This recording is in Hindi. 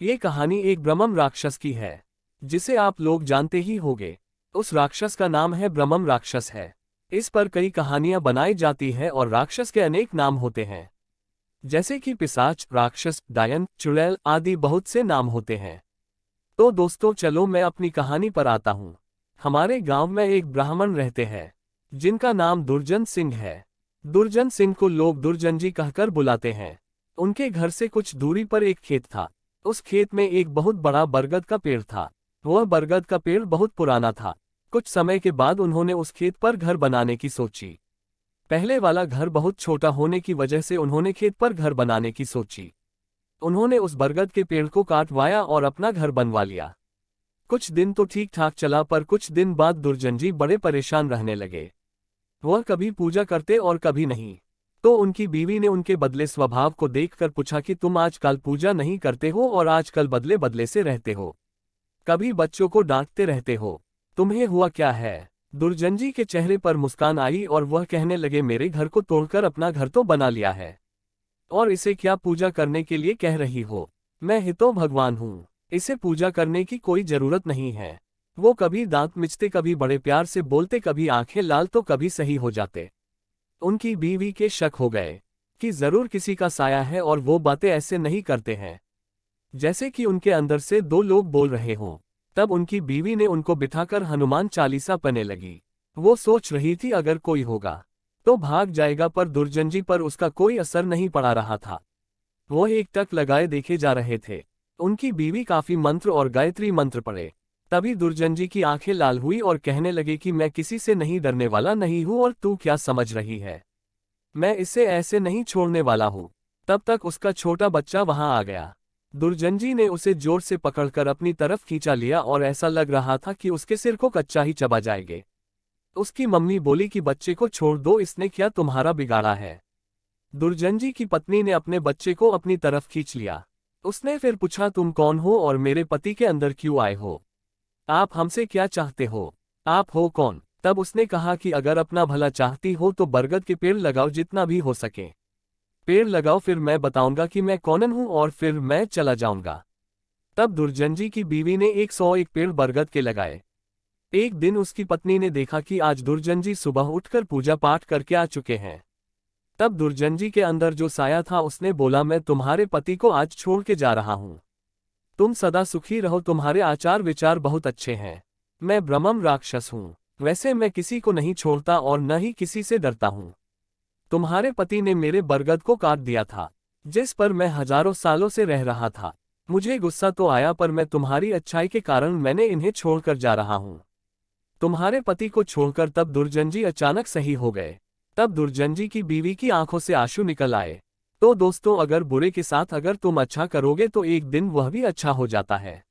ये कहानी एक ब्रह्मम राक्षस की है, जिसे आप लोग जानते ही होंगे। उस राक्षस का नाम है ब्रह्मम राक्षस है। इस पर कई कहानियां बनाई जाती है और राक्षस के अनेक नाम होते हैं, जैसे कि पिशाच, राक्षस, डायन, चुड़ैल आदि बहुत से नाम होते हैं। तो दोस्तों चलो मैं अपनी कहानी पर आता हूँ। हमारे गांव में एक ब्राह्मण रहते हैं, जिनका नाम दुर्जन सिंह है। दुर्जन सिंह को लोग दुर्जन जी कहकर बुलाते हैं। उनके घर से कुछ दूरी पर एक खेत था। उस खेत में एक बहुत बड़ा बरगद का पेड़ था। वह बरगद का पेड़ बहुत पुराना था। कुछ समय के बाद उन्होंने उस खेत पर घर बनाने की सोची। पहले वाला घर बहुत छोटा होने की वजह से उन्होंने खेत पर घर बनाने की सोची। उन्होंने उस बरगद के पेड़ को काटवाया और अपना घर बनवा लिया। कुछ दिन तो ठीक ठाक चला, पर कुछ दिन बाद दुर्जन जी बड़े परेशान रहने लगे। वह कभी पूजा करते और कभी नहीं। तो उनकी बीवी ने उनके बदले स्वभाव को देखकर पूछा कि तुम आजकल पूजा नहीं करते हो और आजकल बदले बदले से रहते हो, कभी बच्चों को डांटते रहते हो, तुम्हें हुआ क्या है? दुर्जन जी के चेहरे पर मुस्कान आई और वह कहने लगे, मेरे घर को तोड़कर अपना घर तो बना लिया है, और इसे क्या पूजा करने के लिए कह रही हो? मैं ही तो भगवान हूँ, इसे पूजा करने की कोई जरूरत नहीं है। वो कभी दांत मिचते, कभी बड़े प्यार से बोलते, कभी आंखें लाल तो कभी सही हो जाते। उनकी बीवी के शक हो गए कि जरूर किसी का साया है और वो बातें ऐसे नहीं करते हैं जैसे कि उनके अंदर से दो लोग बोल रहे हों। तब उनकी बीवी ने उनको बिठाकर हनुमान चालीसा पढ़ने लगी। वो सोच रही थी अगर कोई होगा तो भाग जाएगा, पर दुर्जन जी पर उसका कोई असर नहीं पड़ा रहा था। वो एक टक लगाए देखे जा रहे थे। उनकी बीवी काफी मंत्र और गायत्री मंत्र पढ़े। तभी दुर्जन जी की आंखें लाल हुई और कहने लगे कि मैं किसी से नहीं डरने वाला नहीं हूं, और तू क्या समझ रही है, मैं इसे ऐसे नहीं छोड़ने वाला हूं। तब तक उसका छोटा बच्चा वहां आ गया। दुर्जन जी ने उसे जोर से पकड़कर अपनी तरफ खींचा लिया और ऐसा लग रहा था कि उसके सिर को कच्चा ही चबा जाएंगे। उसकी मम्मी बोली कि बच्चे को छोड़ दो, इसने क्या तुम्हारा बिगाड़ा है? दुर्जन जी की पत्नी ने अपने बच्चे को अपनी तरफ खींच लिया। उसने फिर पूछा, तुम कौन हो और मेरे पति के अंदर क्यों आए हो? आप हमसे क्या चाहते हो? आप हो कौन? तब उसने कहा कि अगर अपना भला चाहती हो तो बरगद के पेड़ लगाओ, जितना भी हो सके पेड़ लगाओ, फिर मैं बताऊंगा कि मैं कौन हूं और फिर मैं चला जाऊंगा। तब दुर्जन जी की बीवी ने 101 पेड़ बरगद के लगाए। एक दिन उसकी पत्नी ने देखा कि आज दुर्जन जी सुबह उठकर पूजा पाठ करके आ चुके हैं। तब दुर्जन जी के अंदर जो साया था उसने बोला, मैं तुम्हारे पति को आज छोड़ के जा रहा हूं। तुम सदा सुखी रहो, तुम्हारे आचार विचार बहुत अच्छे हैं। मैं ब्रह्मम राक्षस हूँ, वैसे मैं किसी को नहीं छोड़ता और न ही किसी से डरता हूँ। तुम्हारे पति ने मेरे बरगद को काट दिया था, जिस पर मैं हजारों सालों से रह रहा था। मुझे गुस्सा तो आया, पर मैं तुम्हारी अच्छाई के कारण मैंने इन्हें छोड़कर जा रहा हूँ। तुम्हारे पति को छोड़कर तब दुर्जन जी अचानक सही हो गए। तब दुर्जन जी की बीवी की आंखों से आंसू निकल आए। तो दोस्तों, अगर बुरे के साथ अगर तुम अच्छा करोगे तो एक दिन वह भी अच्छा हो जाता है।